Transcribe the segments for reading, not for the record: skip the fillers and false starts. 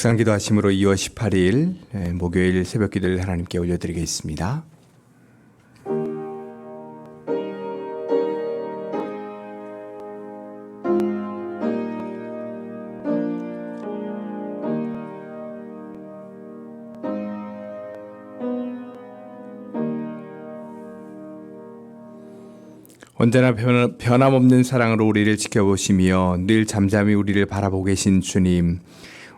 묵상기도 하심으로 2월 18일 목요일 새벽 기도를 하나님께 올려드리겠습니다. 언제나 변함없는 사랑으로 우리를 지켜보시며 늘 잠잠히 우리를 바라보고 계신 주님,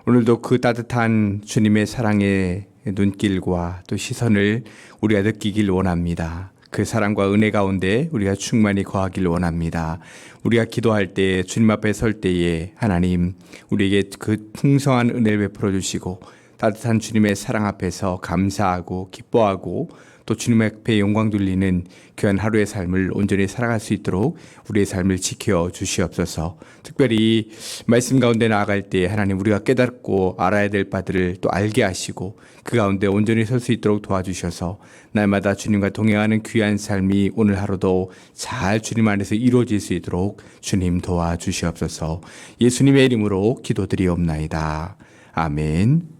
오늘도 그 따뜻한 주님의 사랑의 눈길과 또 시선을 우리가 느끼길 원합니다. 그 사랑과 은혜 가운데 우리가 충만히 거하길 원합니다. 우리가 기도할 때, 주님 앞에 설 때에 하나님 우리에게 그 풍성한 은혜를 베풀어 주시고 따뜻한 주님의 사랑 앞에서 감사하고 기뻐하고 또 주님 앞에 영광 돌리는 귀한 하루의 삶을 온전히 살아갈 수 있도록 우리의 삶을 지켜 주시옵소서. 특별히 말씀 가운데 나아갈 때 하나님 우리가 깨닫고 알아야 될 바들을 또 알게 하시고 그 가운데 온전히 설 수 있도록 도와주셔서 날마다 주님과 동행하는 귀한 삶이 오늘 하루도 잘 주님 안에서 이루어질 수 있도록 주님 도와주시옵소서. 예수님의 이름으로 기도드리옵나이다. 아멘.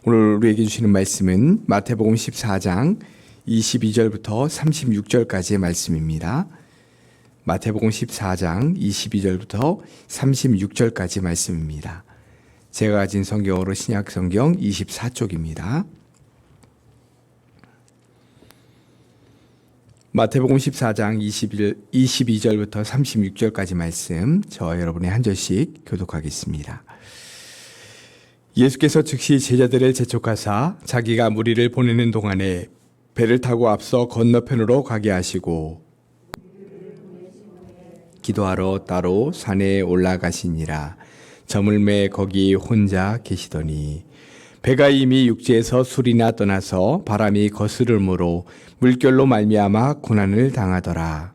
오늘 우리에게 주시는 말씀은 마태복음 14장 22절부터 36절까지의 말씀입니다. 마태복음 14장 22절부터 36절까지 말씀입니다. 제가 가진 성경으로 신약 성경 24쪽입니다. 마태복음 14장 22절부터 36절까지 말씀, 저와 여러분의 한 절씩 교독하겠습니다. 예수께서 즉시 제자들을 재촉하사 자기가 무리를 보내는 동안에 배를 타고 앞서 건너편으로 가게 하시고 기도하러 따로 산에 올라가시니라. 저물매 거기 혼자 계시더니 배가 이미 육지에서 술이나 떠나서 바람이 거스름으로 물결로 말미암아 고난을 당하더라.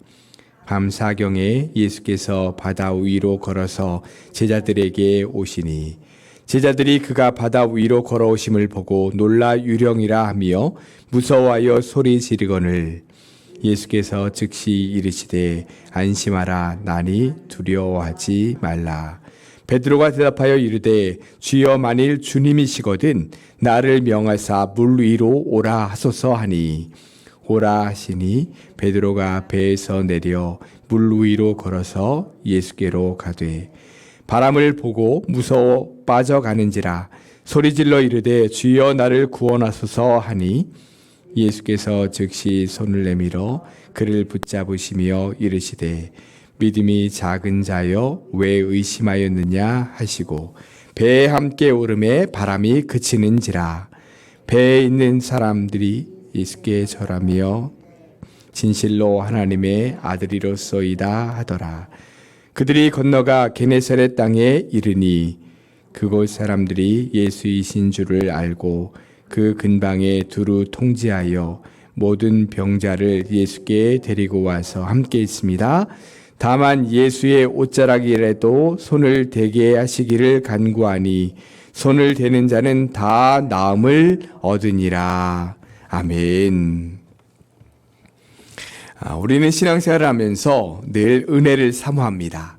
밤 4경에 예수께서 바다 위로 걸어서 제자들에게 오시니 제자들이 그가 바다 위로 걸어오심을 보고 놀라 유령이라 하며 무서워하여 소리 지르거늘 예수께서 즉시 이르시되 안심하라. 나니 두려워하지 말라. 베드로가 대답하여 이르되 주여 만일 주님이시거든 나를 명하사 물 위로 오라 하소서 하니 오라 하시니 베드로가 배에서 내려 물 위로 걸어서 예수께로 가되 바람을 보고 무서워 빠져가는지라 소리질러 이르되 주여 나를 구원하소서 하니 예수께서 즉시 손을 내밀어 그를 붙잡으시며 이르시되 믿음이 작은 자여 왜 의심하였느냐 하시고 배에 함께 오름에 바람이 그치는지라. 배에 있는 사람들이 예수께 절하며 진실로 하나님의 아들이로소이다 하더라. 그들이 건너가 게네사렛 땅에 이르니 그곳 사람들이 예수이신 줄을 알고 그 근방에 두루 통지하여 모든 병자를 예수께 데리고 와서 함께 있습니다. 다만 예수의 옷자락이라도 손을 대게 하시기를 간구하니 손을 대는 자는 다 나음을 얻으니라. 아멘. 우리는 신앙생활을 하면서 늘 은혜를 사모합니다.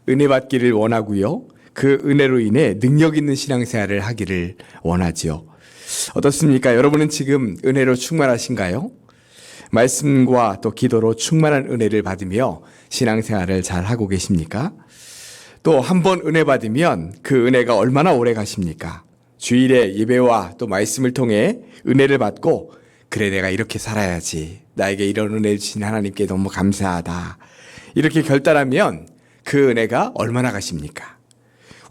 은혜 받기를 원하고요. 그 은혜로 인해 능력 있는 신앙생활을 하기를 원하지요. 어떻습니까? 여러분은 지금 은혜로 충만하신가요? 말씀과 또 기도로 충만한 은혜를 받으며 신앙생활을 잘 하고 계십니까? 또 한 번 은혜 받으면 그 은혜가 얼마나 오래 가십니까? 주일에 예배와 또 말씀을 통해 은혜를 받고 그래 내가 이렇게 살아야지. 나에게 이런 은혜를 주신 하나님께 너무 감사하다. 이렇게 결단하면 그 은혜가 얼마나 가십니까?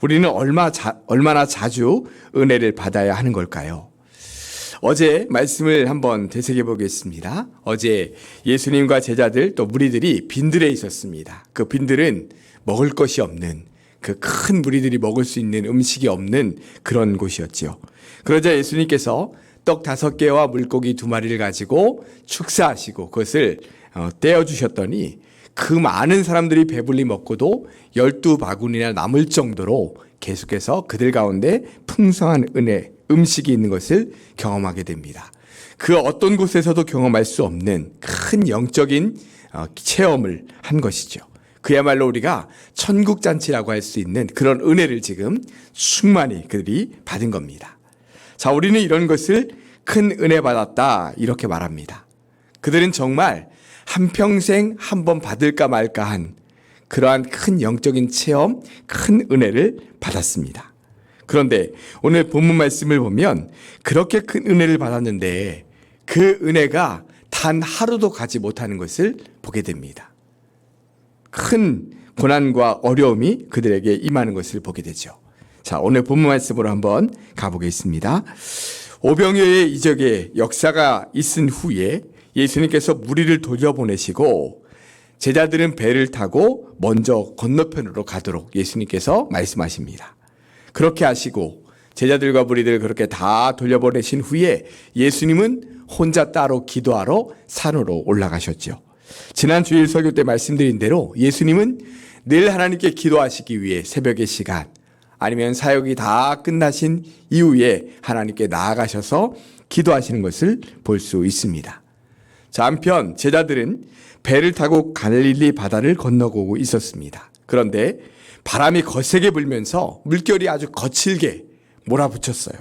우리는 얼마나 자주 은혜를 받아야 하는 걸까요? 어제 말씀을 한번 되새겨 보겠습니다. 어제 예수님과 제자들 또 무리들이 빈들에 있었습니다. 그 빈들은 먹을 것이 없는 그 큰 무리들이 먹을 수 있는 음식이 없는 그런 곳이었지요. 그러자 예수님께서 떡 5개와 물고기 2마리를 가지고 축사하시고 그것을 떼어주셨더니 그 많은 사람들이 배불리 먹고도 12바구니나 남을 정도로 계속해서 그들 가운데 풍성한 은혜, 음식이 있는 것을 경험하게 됩니다. 그 어떤 곳에서도 경험할 수 없는 큰 영적인 체험을 한 것이죠. 그야말로 우리가 천국잔치라고 할 수 있는 그런 은혜를 지금 충만히 그들이 받은 겁니다. 자, 우리는 이런 것을 큰 은혜 받았다 이렇게 말합니다. 그들은 정말 한평생 한 번 받을까 말까 한 그러한 큰 영적인 체험, 큰 은혜를 받았습니다. 그런데 오늘 본문 말씀을 보면 그렇게 큰 은혜를 받았는데 그 은혜가 단 하루도 가지 못하는 것을 보게 됩니다. 큰 고난과 어려움이 그들에게 임하는 것을 보게 되죠. 자, 오늘 본문 말씀으로 한번 가보겠습니다. 오병이어의 이적의 역사가 있은 후에 예수님께서 무리를 돌려보내시고 제자들은 배를 타고 먼저 건너편으로 가도록 예수님께서 말씀하십니다. 그렇게 하시고 제자들과 무리들을 그렇게 다 돌려보내신 후에 예수님은 혼자 따로 기도하러 산으로 올라가셨죠. 지난 주일 설교 때 말씀드린 대로 예수님은 늘 하나님께 기도하시기 위해 새벽의 시간 아니면 사역이 다 끝나신 이후에 하나님께 나아가셔서 기도하시는 것을 볼 수 있습니다. 자, 한편 제자들은 배를 타고 갈릴리 바다를 건너고 있었습니다. 그런데 바람이 거세게 불면서 물결이 아주 거칠게 몰아붙였어요.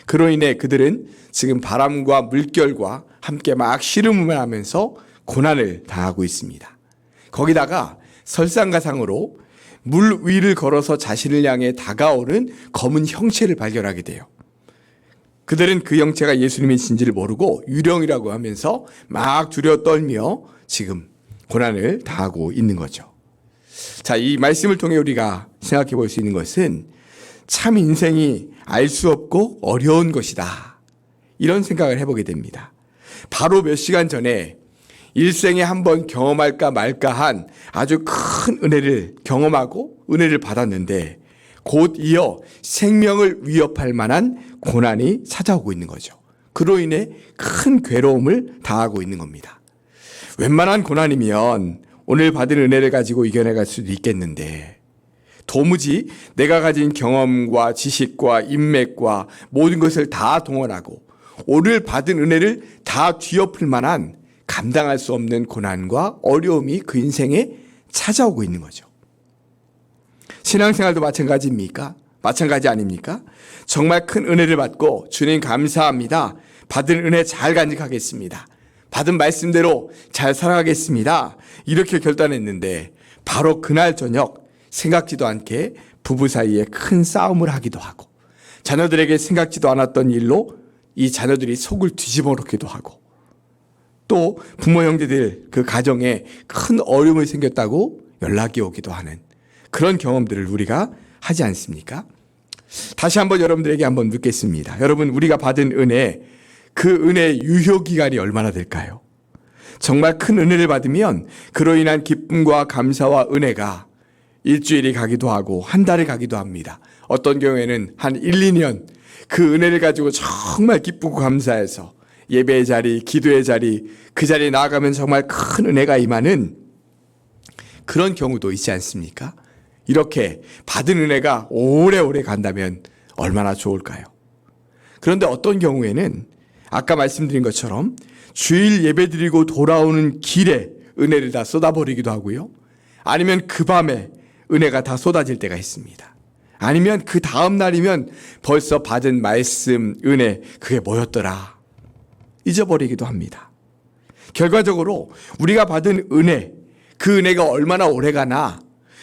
그로 인해 그들은 지금 바람과 물결과 함께 막 씨름을 하면서 고난을 당하고 있습니다. 거기다가 설상가상으로 물 위를 걸어서 자신을 향해 다가오는 검은 형체를 발견하게 돼요. 그들은 그 형체가 예수님이신지를 모르고 유령이라고 하면서 막 두려워 떨며 지금 고난을 당하고 있는 거죠. 자, 이 말씀을 통해 우리가 생각해 볼 수 있는 것은 참 인생이 알 수 없고 어려운 것이다. 이런 생각을 해보게 됩니다. 바로 몇 시간 전에 일생에 한번 경험할까 말까 한 아주 큰 은혜를 경험하고 은혜를 받았는데 곧 이어 생명을 위협할 만한 고난이 찾아오고 있는 거죠. 그로 인해 큰 괴로움을 당하고 있는 겁니다. 웬만한 고난이면 오늘 받은 은혜를 가지고 이겨내갈 수도 있겠는데 도무지 내가 가진 경험과 지식과 인맥과 모든 것을 다 동원하고 오늘 받은 은혜를 다 뒤엎을 만한 감당할 수 없는 고난과 어려움이 그 인생에 찾아오고 있는 거죠. 신앙생활도 마찬가지입니까? 마찬가지 아닙니까? 정말 큰 은혜를 받고 주님 감사합니다. 받은 은혜 잘 간직하겠습니다. 받은 말씀대로 잘 살아가겠습니다. 이렇게 결단했는데 바로 그날 저녁 생각지도 않게 부부 사이에 큰 싸움을 하기도 하고 자녀들에게 생각지도 않았던 일로 이 자녀들이 속을 뒤집어 놓기도 하고 또 부모 형제들 그 가정에 큰 어려움이 생겼다고 연락이 오기도 하는 그런 경험들을 우리가 하지 않습니까? 다시 한번 여러분들에게 한번 묻겠습니다. 여러분, 우리가 받은 은혜, 그 은혜의 유효 기간이 얼마나 될까요? 정말 큰 은혜를 받으면 그로 인한 기쁨과 감사와 은혜가 일주일이 가기도 하고 한 달이 가기도 합니다. 어떤 경우에는 한 1, 2년 그 은혜를 가지고 정말 기쁘고 감사해서 예배의 자리, 기도의 자리, 그 자리에 나아가면 정말 큰 은혜가 임하는 그런 경우도 있지 않습니까? 이렇게 받은 은혜가 오래오래 간다면 얼마나 좋을까요? 그런데 어떤 경우에는 아까 말씀드린 것처럼 주일 예배 드리고 돌아오는 길에 은혜를 다 쏟아버리기도 하고요. 아니면 그 밤에 은혜가 다 쏟아질 때가 있습니다. 아니면 그 다음 날이면 벌써 받은 말씀, 은혜, 그게 뭐였더라 잊어버리기도 합니다. 결과적으로 우리가 받은 은혜, 그 은혜가 얼마나 오래가나,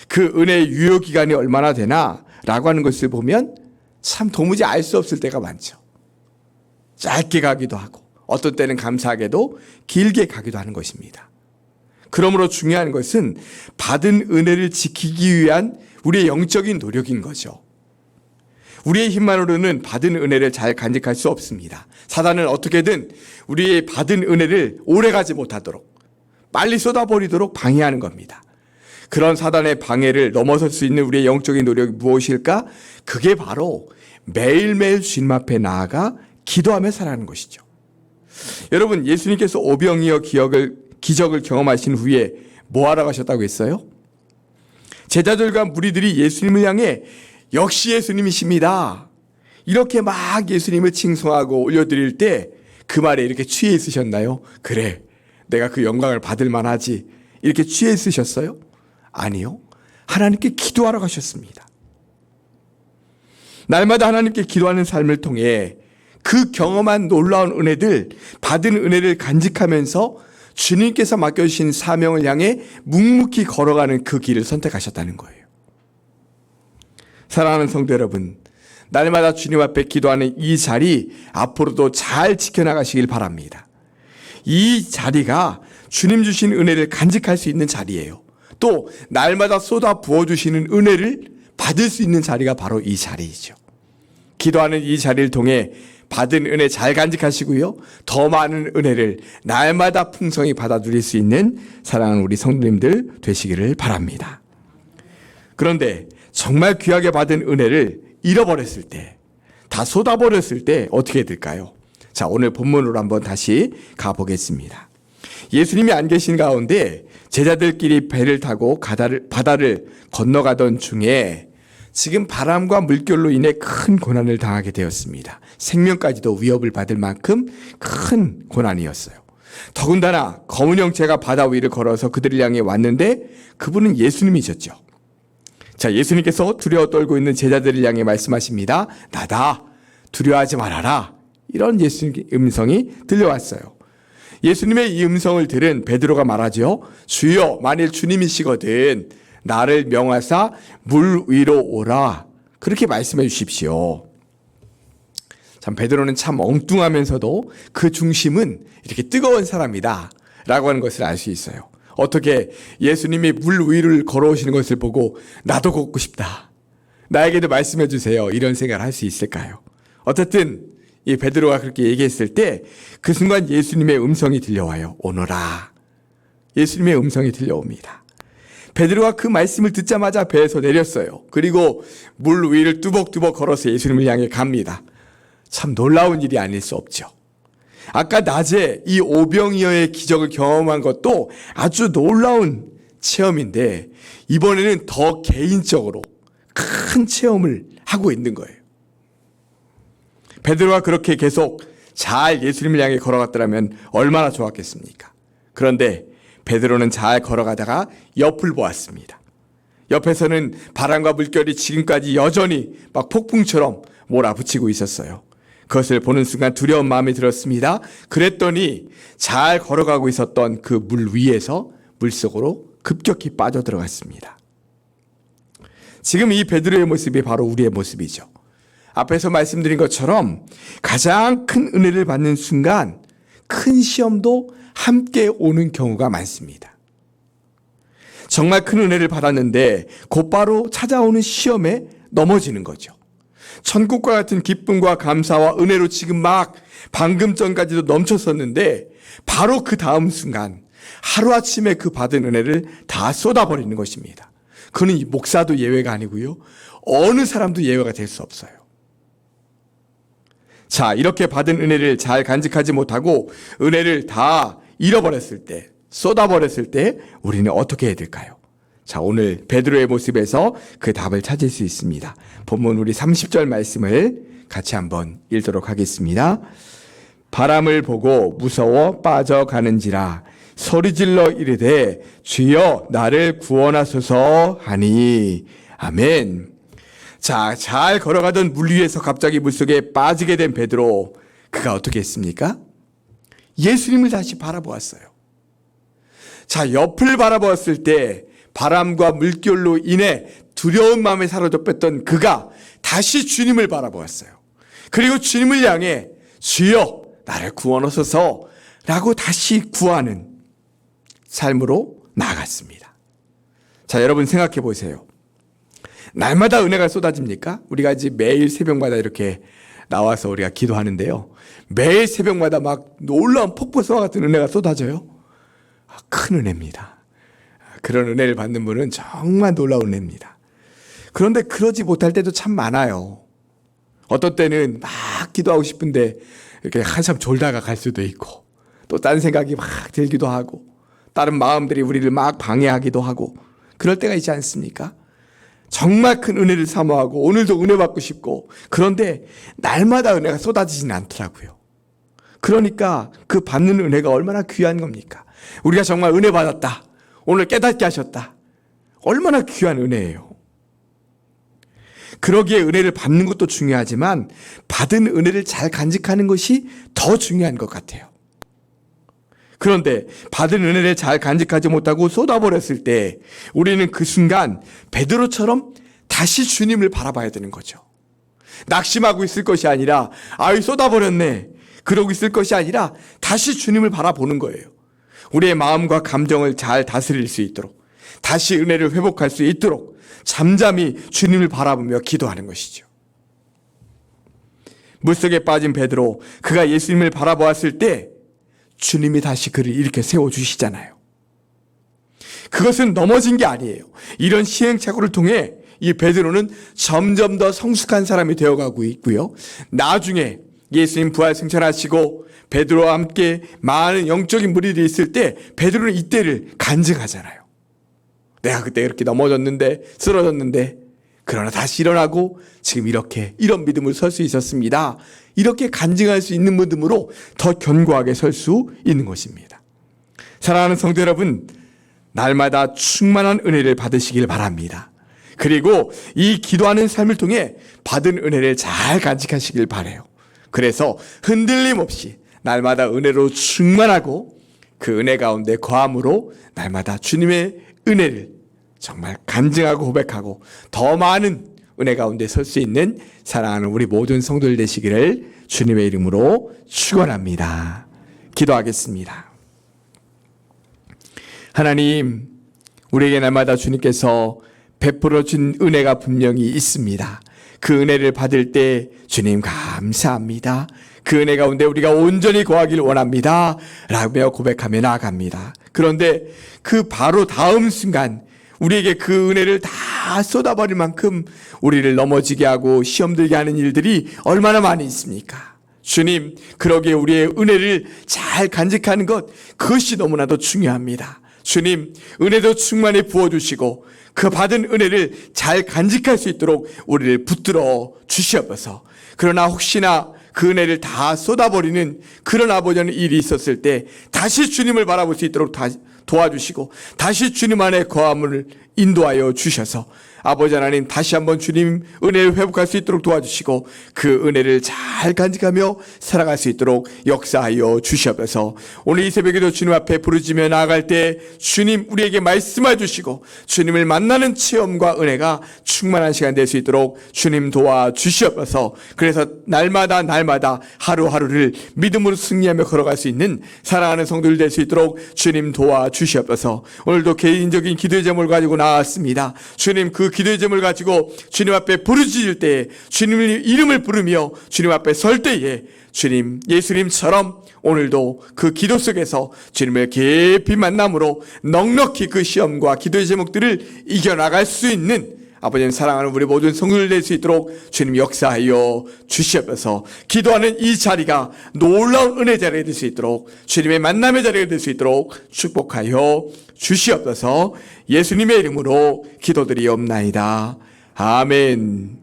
그 은혜의 유효기간이 얼마나 되나 라고 하는 것을 보면 참 도무지 알 수 없을 때가 많죠. 짧게 가기도 하고 어떤 때는 감사하게도 길게 가기도 하는 것입니다. 그러므로 중요한 것은 받은 은혜를 지키기 위한 우리의 영적인 노력인 거죠. 우리의 힘만으로는 받은 은혜를 잘 간직할 수 없습니다. 사단은 어떻게든 우리의 받은 은혜를 오래가지 못하도록 빨리 쏟아버리도록 방해하는 겁니다. 그런 사단의 방해를 넘어설 수 있는 우리의 영적인 노력이 무엇일까? 그게 바로 매일매일 주님 앞에 나아가 기도하며 살아가는 것이죠. 여러분, 예수님께서 오병이어 기적을 경험하신 후에 뭐 하러 가셨다고 했어요? 제자들과 무리들이 예수님을 향해 역시 예수님이십니다. 이렇게 막 예수님을 칭송하고 올려드릴 때 그 말에 이렇게 취해 있으셨나요? 그래, 내가 그 영광을 받을 만하지. 이렇게 취해 있으셨어요? 아니요. 하나님께 기도하러 가셨습니다. 날마다 하나님께 기도하는 삶을 통해 그 경험한 놀라운 은혜들, 받은 은혜를 간직하면서 주님께서 맡겨주신 사명을 향해 묵묵히 걸어가는 그 길을 선택하셨다는 거예요. 사랑하는 성도 여러분, 날마다 주님 앞에 기도하는 이 자리 앞으로도 잘 지켜나가시길 바랍니다. 이 자리가 주님 주신 은혜를 간직할 수 있는 자리예요. 또 날마다 쏟아 부어주시는 은혜를 받을 수 있는 자리가 바로 이 자리이죠. 기도하는 이 자리를 통해 받은 은혜 잘 간직하시고요. 더 많은 은혜를 날마다 풍성히 받아 누릴 수 있는 사랑하는 우리 성도님들 되시기를 바랍니다. 그런데 정말 귀하게 받은 은혜를 잃어버렸을 때, 다 쏟아버렸을 때 어떻게 될까요? 자, 오늘 본문으로 한번 다시 가보겠습니다. 예수님이 안 계신 가운데 제자들끼리 배를 타고 바다를 건너가던 중에 지금 바람과 물결로 인해 큰 고난을 당하게 되었습니다. 생명까지도 위협을 받을 만큼 큰 고난이었어요. 더군다나 검은 형체가 바다 위를 걸어서 그들을 향해 왔는데 그분은 예수님이셨죠. 자, 예수님께서 두려워 떨고 있는 제자들을 향해 말씀하십니다. 나다, 두려워하지 말아라. 이런 예수님의 음성이 들려왔어요. 예수님의 이 음성을 들은 베드로가 말하죠. 주여, 만일 주님이시거든 나를 명하사 물 위로 오라. 그렇게 말씀해 주십시오. 참 베드로는 참 엉뚱하면서도 그 중심은 이렇게 뜨거운 사람이다 라고 하는 것을 알 수 있어요. 어떻게 예수님이 물 위를 걸어오시는 것을 보고 나도 걷고 싶다, 나에게도 말씀해 주세요, 이런 생각을 할 수 있을까요? 어쨌든 이 베드로가 그렇게 얘기했을 때 그 순간 예수님의 음성이 들려와요. 오너라. 예수님의 음성이 들려옵니다. 베드로가 그 말씀을 듣자마자 배에서 내렸어요. 그리고 물 위를 뚜벅뚜벅 걸어서 예수님을 향해 갑니다. 참 놀라운 일이 아닐 수 없죠. 아까 낮에 이 오병이어의 기적을 경험한 것도 아주 놀라운 체험인데 이번에는 더 개인적으로 큰 체험을 하고 있는 거예요. 베드로가 그렇게 계속 잘 예수님을 향해 걸어갔더라면 얼마나 좋았겠습니까? 그런데 베드로는 잘 걸어가다가 옆을 보았습니다. 옆에서는 바람과 물결이 지금까지 여전히 막 폭풍처럼 몰아붙이고 있었어요. 그것을 보는 순간 두려운 마음이 들었습니다. 그랬더니 잘 걸어가고 있었던 그 물 위에서 물속으로 급격히 빠져들어갔습니다. 지금 이 베드로의 모습이 바로 우리의 모습이죠. 앞에서 말씀드린 것처럼 가장 큰 은혜를 받는 순간 큰 시험도 함께 오는 경우가 많습니다. 정말 큰 은혜를 받았는데 곧바로 찾아오는 시험에 넘어지는 거죠. 천국과 같은 기쁨과 감사와 은혜로 지금 막 방금 전까지도 넘쳤었는데 바로 그 다음 순간 하루아침에 그 받은 은혜를 다 쏟아버리는 것입니다. 그는 목사도 예외가 아니고요, 어느 사람도 예외가 될 수 없어요. 자, 이렇게 받은 은혜를 잘 간직하지 못하고 은혜를 다 잃어버렸을 때, 쏟아버렸을 때 우리는 어떻게 해야 될까요? 자, 오늘 베드로의 모습에서 그 답을 찾을 수 있습니다. 본문 우리 30절 말씀을 같이 한번 읽도록 하겠습니다. 바람을 보고 무서워 빠져가는지라 소리질러 이르되 주여 나를 구원하소서 하니. 아멘. 자, 잘 걸어가던 물 위에서 갑자기 물속에 빠지게 된 베드로, 그가 어떻게 했습니까? 예수님을 다시 바라보았어요. 자, 옆을 바라보았을 때 바람과 물결로 인해 두려운 마음에 사로잡혔던 그가 다시 주님을 바라보았어요. 그리고 주님을 향해 주여 나를 구원하소서 라고 다시 구하는 삶으로 나아갔습니다. 자, 여러분 생각해 보세요. 날마다 은혜가 쏟아집니까? 우리가 이제 매일 새벽마다 이렇게 나와서 우리가 기도하는데요, 매일 새벽마다 막 놀라운 폭포수와 같은 은혜가 쏟아져요? 큰 은혜입니다. 그런 은혜를 받는 분은 정말 놀라운 은혜입니다. 그런데 그러지 못할 때도 참 많아요. 어떤 때는 막 기도하고 싶은데 이렇게 한참 졸다가 갈 수도 있고, 또 딴 생각이 막 들기도 하고, 다른 마음들이 우리를 막 방해하기도 하고, 그럴 때가 있지 않습니까? 정말 큰 은혜를 사모하고 오늘도 은혜 받고 싶고, 그런데 날마다 은혜가 쏟아지지는 않더라고요. 그러니까 그 받는 은혜가 얼마나 귀한 겁니까? 우리가 정말 은혜 받았다, 오늘 깨닫게 하셨다, 얼마나 귀한 은혜예요. 그러기에 은혜를 받는 것도 중요하지만 받은 은혜를 잘 간직하는 것이 더 중요한 것 같아요. 그런데 받은 은혜를 잘 간직하지 못하고 쏟아버렸을 때 우리는 그 순간 베드로처럼 다시 주님을 바라봐야 되는 거죠. 낙심하고 있을 것이 아니라 아유 쏟아버렸네 그러고 있을 것이 아니라 다시 주님을 바라보는 거예요. 우리의 마음과 감정을 잘 다스릴 수 있도록 다시 은혜를 회복할 수 있도록 잠잠히 주님을 바라보며 기도하는 것이죠. 물속에 빠진 베드로, 그가 예수님을 바라보았을 때 주님이 다시 그를 이렇게 세워주시잖아요. 그것은 넘어진 게 아니에요. 이런 시행착오를 통해 이 베드로는 점점 더 성숙한 사람이 되어가고 있고요. 나중에 예수님 부활 승천하시고 베드로와 함께 많은 영적인 무리들이 있을 때 베드로는 이때를 간증하잖아요. 내가 그때 이렇게 넘어졌는데 쓰러졌는데 그러나 다시 일어나고 지금 이렇게 이런 믿음을 설 수 있었습니다. 이렇게 간증할 수 있는 믿음으로 더 견고하게 설 수 있는 것입니다. 사랑하는 성도 여러분, 날마다 충만한 은혜를 받으시길 바랍니다. 그리고 이 기도하는 삶을 통해 받은 은혜를 잘 간직하시길 바라요. 그래서 흔들림 없이 날마다 은혜로 충만하고 그 은혜 가운데 거함으로 날마다 주님의 은혜를 정말 간증하고 고백하고 더 많은 은혜 가운데 설 수 있는 사랑하는 우리 모든 성도들 되시기를 주님의 이름으로 축원합니다. 기도하겠습니다. 하나님, 우리에게 날마다 주님께서 베풀어 준 은혜가 분명히 있습니다. 그 은혜를 받을 때 주님 감사합니다. 그 은혜 가운데 우리가 온전히 거하길 원합니다. 라며 고백하며 나아갑니다. 그런데 그 바로 다음 순간 우리에게 그 은혜를 다 쏟아버릴 만큼 우리를 넘어지게 하고 시험 들게 하는 일들이 얼마나 많이 있습니까? 주님, 그러기에 우리의 은혜를 잘 간직하는 것, 그것이 너무나도 중요합니다. 주님, 은혜도 충만히 부어주시고 그 받은 은혜를 잘 간직할 수 있도록 우리를 붙들어 주시옵소서. 그러나 혹시나 그 은혜를 다 쏟아버리는 그런 아버지는 일이 있었을 때 다시 주님을 바라볼 수 있도록 도와주시고 다시 주님 안에 거함을 인도하여 주셔서 아버지 하나님 다시 한번 주님 은혜를 회복할 수 있도록 도와주시고 그 은혜를 잘 간직하며 살아갈 수 있도록 역사하여 주시옵소서. 오늘 이 새벽에도 주님 앞에 부르짖으며 나아갈 때 주님 우리에게 말씀해 주시고 주님을 만나는 체험과 은혜가 충만한 시간 될 수 있도록 주님 도와주시옵소서. 그래서 날마다 하루하루를 믿음으로 승리하며 걸어갈 수 있는 사랑하는 성도들 될 수 있도록 주님 도와주시옵소서. 오늘도 개인적인 기도의 제목을 가지고 나왔습니다. 주님, 그 기도의 제목을 가지고 주님 앞에 부르짖을 때에 주님의 이름을 부르며 주님 앞에 설 때에 주님 예수님처럼 오늘도 그 기도 속에서 주님을 깊이 만남으로 넉넉히 그 시험과 기도의 제목들을 이겨나갈 수 있는 아버지님 사랑하는 우리 모든 성도들 될 수 있도록 주님 역사하여 주시옵소서. 기도하는 이 자리가 놀라운 은혜 자리가 될 수 있도록 주님의 만남의 자리가 될 수 있도록 축복하여 주시옵소서. 예수님의 이름으로 기도드리옵나이다. 아멘.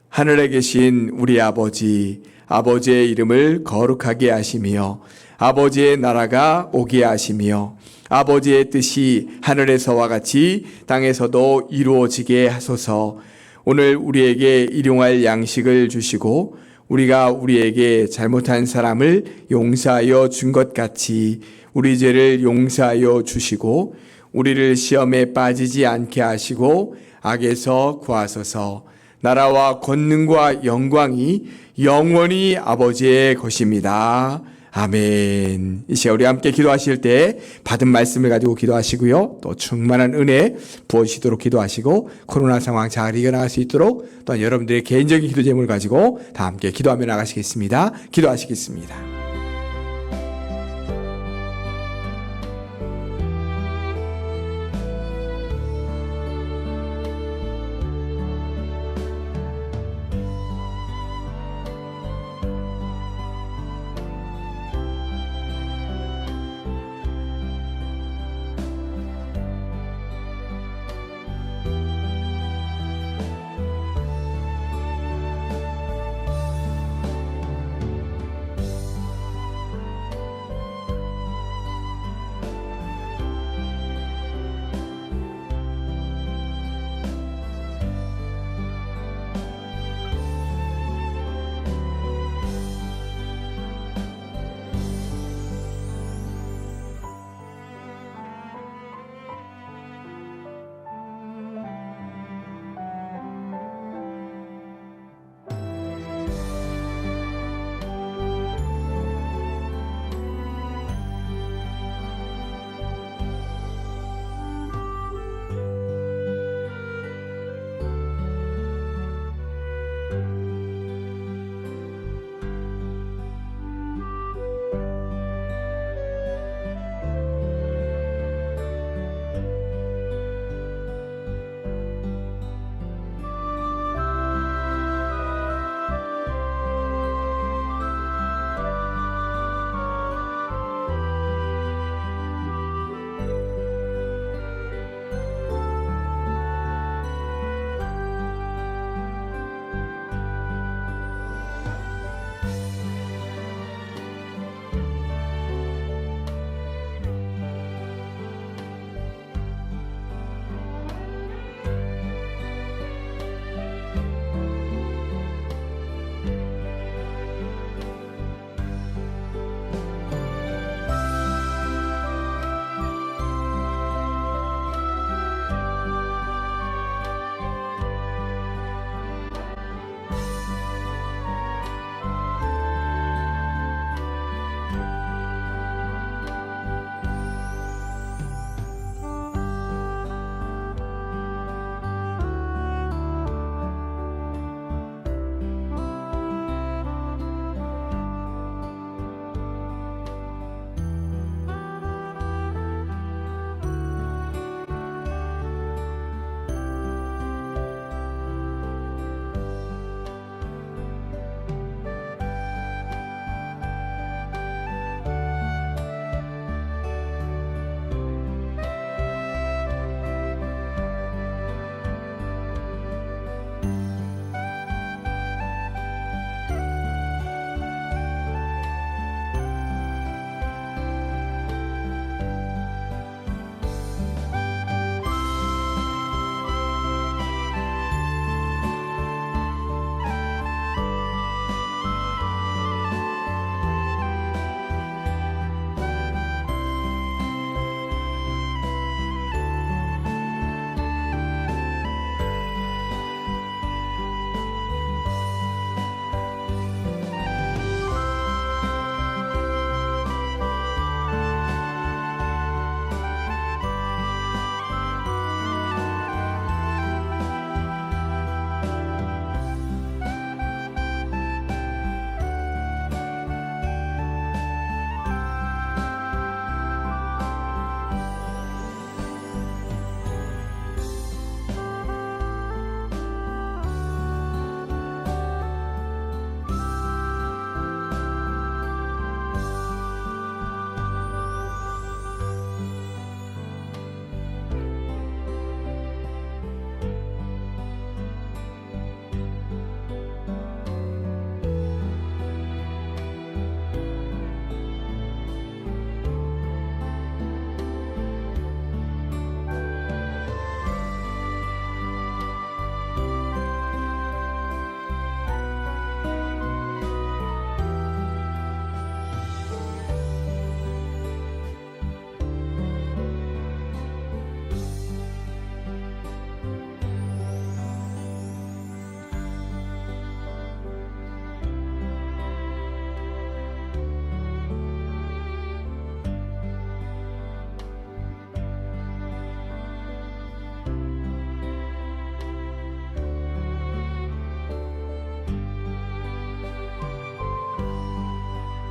하늘에 계신 우리 아버지, 아버지의 이름을 거룩하게 하시며 아버지의 나라가 오게 하시며 아버지의 뜻이 하늘에서와 같이 땅에서도 이루어지게 하소서. 오늘 우리에게 일용할 양식을 주시고 우리가 우리에게 잘못한 사람을 용서하여 준 것 같이 우리 죄를 용서하여 주시고 우리를 시험에 빠지지 않게 하시고 악에서 구하소서. 나라와 권능과 영광이 영원히 아버지의 것입니다. 아멘. 이 시간 우리 함께 기도하실 때 받은 말씀을 가지고 기도하시고요. 또 충만한 은혜 부어주시도록 기도하시고 코로나 상황 잘 이겨나갈 수 있도록 또 여러분들의 개인적인 기도 제목을 가지고 다 함께 기도하며 나가시겠습니다. 기도하시겠습니다.